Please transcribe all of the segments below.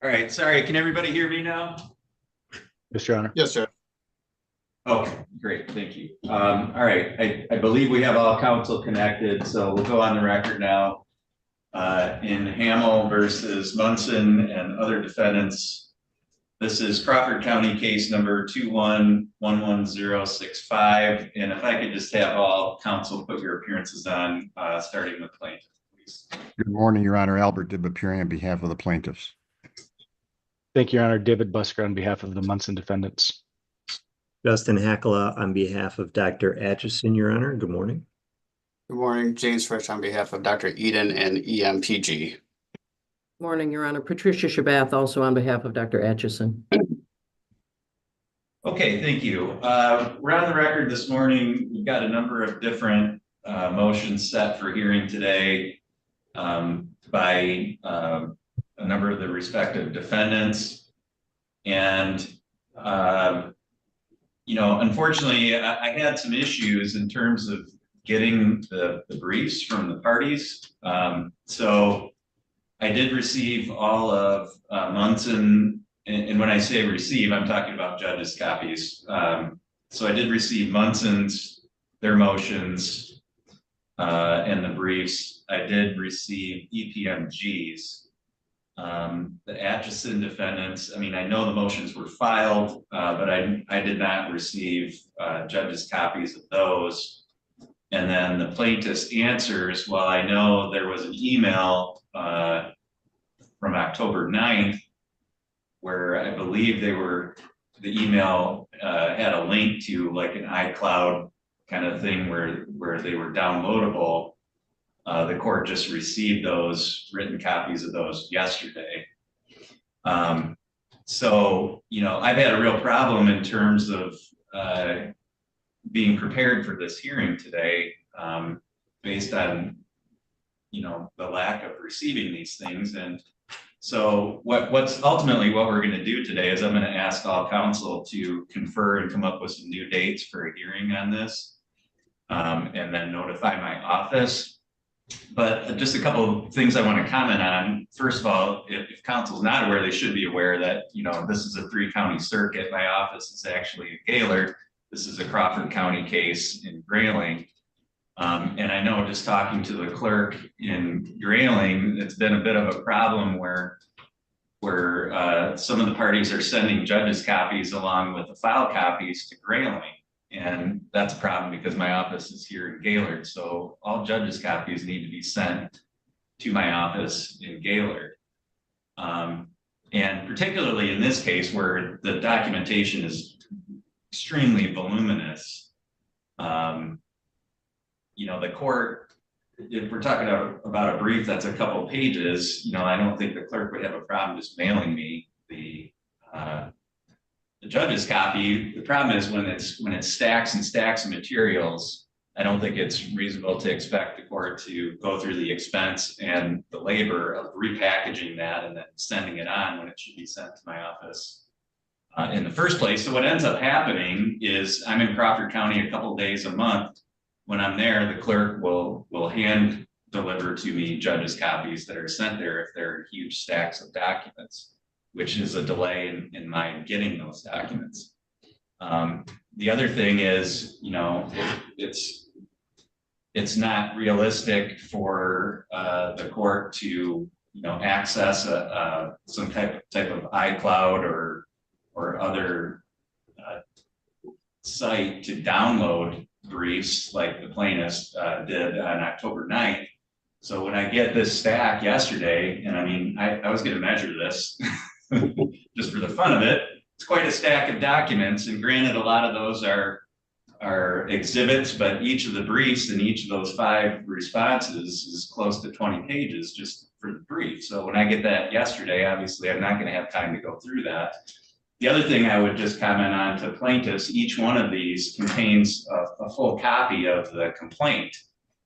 All right, sorry, can everybody hear me now? Yes, Your Honor. Yes, sir. Okay, great, thank you. All right, I believe we have all counsel connected, so we'll go on the record now. In Hamel versus Munson and other defendants, this is Crawford County case number 2111065. And if I could just have all counsel put your appearances on, starting with plaintiff, please. Good morning, Your Honor. Albert Dibb appearing on behalf of the plaintiffs. Thank you, Your Honor. David Busker on behalf of the Munson defendants. Justin Hackala on behalf of Dr. Atchison, Your Honor. Good morning. Good morning, James Frisch on behalf of Dr. Eden and EMPG. Morning, Your Honor. Patricia Shabath, also on behalf of Dr. Atchison. Okay, thank you. We're on the record this morning. We've got a number of different motions set for hearing today by a number of the respective defendants. And, unfortunately, I had some issues in terms of getting the briefs from the parties. So I did receive all of Munson, and when I say receive, I'm talking about judges' copies. So I did receive Munson's, their motions, and the briefs. I did receive EPMG's. The Atchison defendants, I mean, I know the motions were filed, but I did not receive judges' copies of those. And then the plaintiff's answers, well, I know there was an email from October 9th where I believe the email had a link to like an iCloud kind of thing where they were downloadable. The court just received those written copies of those yesterday. So, I've had a real problem in terms of being prepared for this hearing today, based on, the lack of receiving these things. And so what's ultimately what we're going to do today is I'm going to ask all counsel to confer and come up with some new dates for a hearing on this, and then notify my office. But just a couple of things I want to comment on. First of all, if counsel's not aware, they should be aware that, this is a 3-county circuit. My office is actually in Gaylord. This is a Crawford County case in Grayling. And I know just talking to the clerk in Grayling, it's been a bit of a problem where some of the parties are sending judges' copies along with the file copies to Grayling. And that's a problem because my office is here in Gaylord. So all judges' copies need to be sent to my office in Gaylord. And particularly in this case where the documentation is extremely voluminous, the court, if we're talking about a brief that's a couple pages, I don't think the clerk would have a problem just mailing me the judge's copy. The problem is when it's stacks and stacks of materials, I don't think it's reasonable to expect the court to go through the expense and the labor of repackaging that and then sending it on when it should be sent to my office in the first place. So what ends up happening is I'm in Crawford County a couple days a month. When I'm there, the clerk will hand deliver to me judges' copies that are sent there if they're huge stacks of documents, which is a delay in my getting those documents. The other thing is, it's not realistic for the court to, access some type of iCloud or other site to download briefs like the plaintiffs did on October 9th. So when I get this stack yesterday, and I mean, I was going to measure this just for the fun of it, it's quite a stack of documents. And granted, a lot of those are exhibits, but each of the briefs in each of those 5 responses is close to 20 pages just for the brief. So when I get that yesterday, obviously I'm not going to have time to go through that. The other thing I would just comment on to plaintiffs, each one of these contains a full copy of the complaint.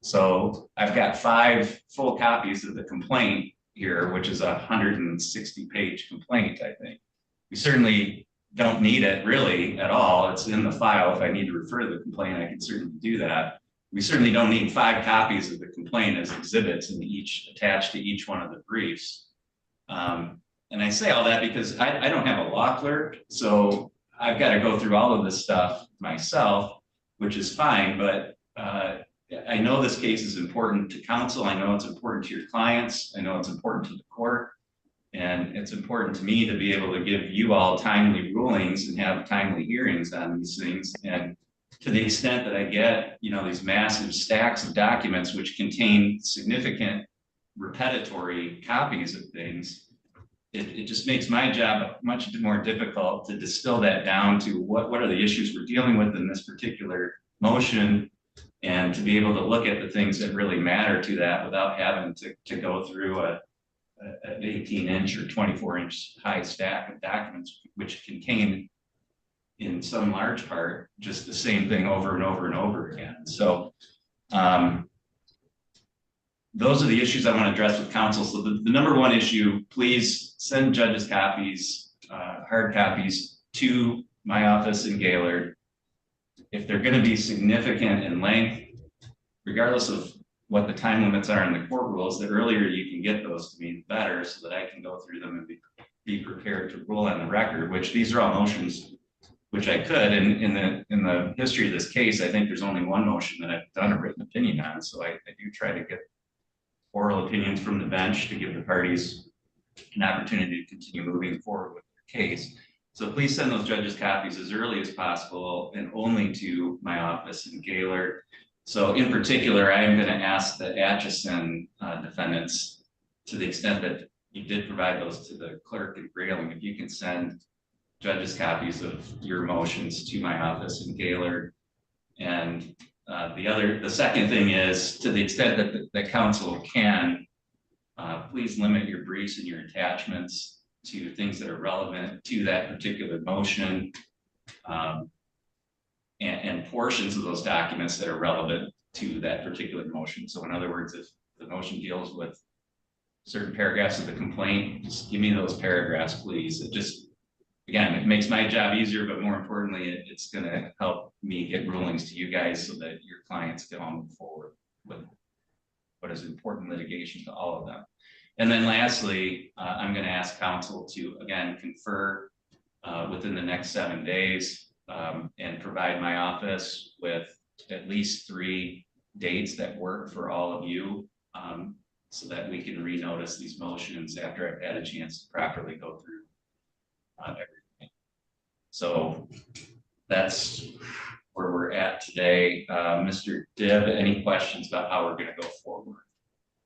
So I've got 5 full copies of the complaint here, which is a 160-page complaint, I think. We certainly don't need it really at all. It's in the file. If I need to refer to the complaint, I can certainly do that. We certainly don't need 5 copies of the complaint as exhibits and each attached to each one of the briefs. And I say all that because I don't have a law clerk, so I've got to go through all of this stuff myself, which is fine, but I know this case is important to counsel. I know it's important to your clients. I know it's important to the court. And it's important to me to be able to give you all timely rulings and have timely hearings on these things. And to the extent that I get, these massive stacks of documents which contain significant repetitory copies of things, it just makes my job much more difficult to distill that down to what are the issues we're dealing with in this particular motion, and to be able to look at the things that really matter to that without having to go through an 18-inch or 24-inch high stack of documents, which contain in some large part just the same thing over and over and over again. So those are the issues I want to address with counsel. So the number one issue, please send judges copies, hard copies, to my office in Gaylord. If they're going to be significant in length, regardless of what the time limits are in the court rules, the earlier you can get those to me, the better, so that I can go through them and be prepared to rule on the record, which these are all motions which I could. And in the history of this case, I think there's only one motion that I've done a written opinion on. So I do try to get oral opinions from the bench to give the parties an opportunity to continue moving forward with their case. So please send those judges copies as early as possible, and only to my office in Gaylord. So in particular, I am going to ask the Atchison defendants, to the extent that you did provide those to the clerk in Grayling, if you can send judges copies of your motions to my office in Gaylord. And the second thing is, to the extent that the counsel can, please limit your briefs and your attachments to things that are relevant to that particular motion, and portions of those documents that are relevant to that particular motion. So in other words, if the motion deals with certain paragraphs of the complaint, just give me those paragraphs, please. It just, again, it makes my job easier, but more importantly, it's going to help me get rulings to you guys so that your clients can all move forward with what is important litigation to all of them. And then lastly, I'm going to ask counsel to, again, confer within the next 7 days, and provide my office with at least 3 dates that work for all of you, so that we can renotice these motions after I've had a chance to properly go through everything. So that's where we're at today. Mr. Dibb, any questions about how we're going to go forward?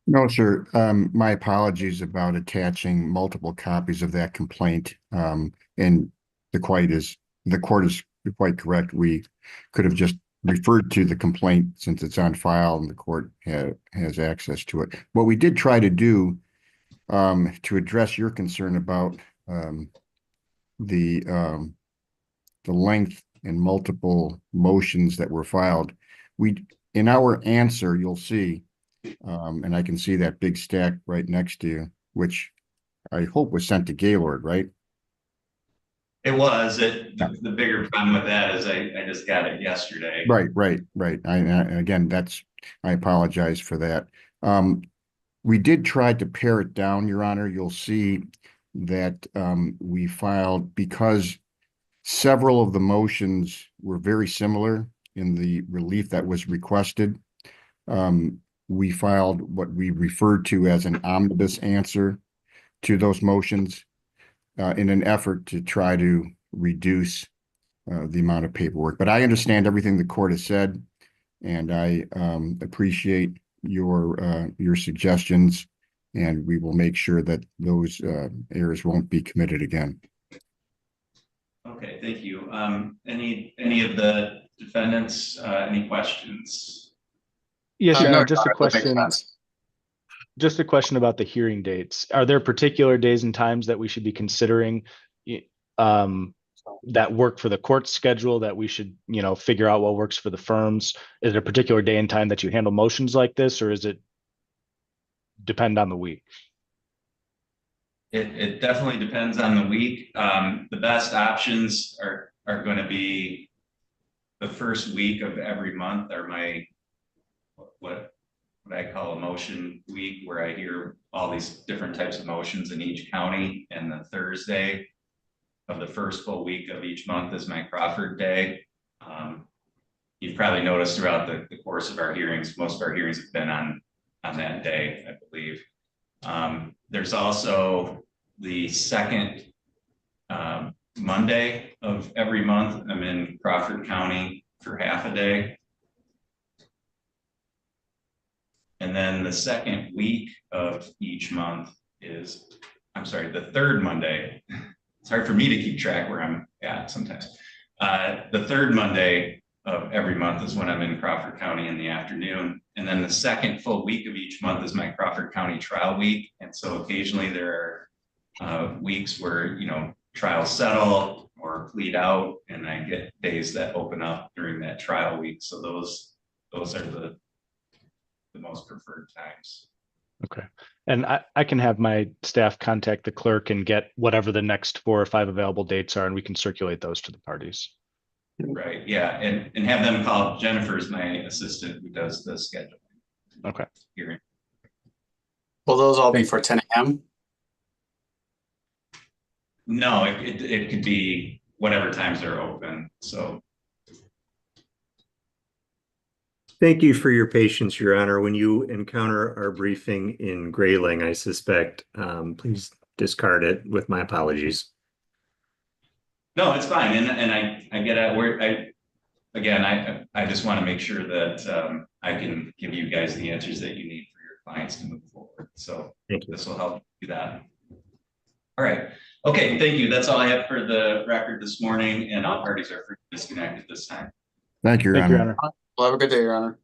No, sir. My apologies about attaching multiple copies of that complaint. And the court is quite correct. We could have just referred to the complaint since it's on file and the court has access to it. What we did try to do, to address your concern about the length and multiple motions that were filed, in our answer, you'll see, and I can see that big stack right next to you, which I hope was sent to Gaylord, right? It was. The bigger problem with that is I just got it yesterday. Right. Again, I apologize for that. We did try to pare it down, Your Honor. You'll see that we filed, because several of the motions were very similar in the relief that was requested. We filed what we referred to as an omnibus answer to those motions, in an effort to try to reduce the amount of paperwork. But I understand everything the court has said, and I appreciate your suggestions, and we will make sure that those errors won't be committed again. Okay, thank you. Any of the defendants, any questions? Yes, Your No, Honor, just a that makes question. sense. Just a question about the hearing dates. Are there particular days and times that we should be considering that work for the court schedule, that we should, figure out what works for the firms? Is there a particular day and time that you handle motions like this, or is it depend on the week? It definitely depends on the week. The best options are going to be the first week of every month, or what what I call a motion week, where I hear all these different types of motions in each county. And the Thursday of the first full week of each month is my Crawford day. You've probably noticed throughout the course of our hearings, most of our hearings have been on that day, I believe. There's also the second Monday of every month. I'm in Crawford County for half a day. And then the second week of each month is, I'm sorry, the third Monday. It's hard for me to keep track where I'm at sometimes. The third Monday of every month is when I'm in Crawford County in the afternoon. And then the second full week of each month is my Crawford County trial week. And so occasionally there are weeks where, you know, trials settle or plead out, and I get days that open up during that trial week. So those are the most preferred times. Okay. And I can have my staff contact the clerk and get whatever the next 4 or 5 available dates are, and we can circulate those to the parties. Right, yeah, and have them call. Jennifer's my assistant who does the scheduling. Okay. Hearing. Will those all be for 10 a.m.? No, it could be whatever times are open, so. Thank you for your patience, Your Honor. When you encounter our briefing in Grayling, I suspect, please discard it with my apologies. No, it's fine, and I get at where I just want to make sure that I can give you guys the answers that you need for your clients to move forward. So Thank you. this will help do that. All right. Okay, thank you. That's all I have for the record this morning, and all parties are free to disconnect at this time. Thank you, Your Thank you, Honor. Your Honor. Well, have a good day, Your Honor.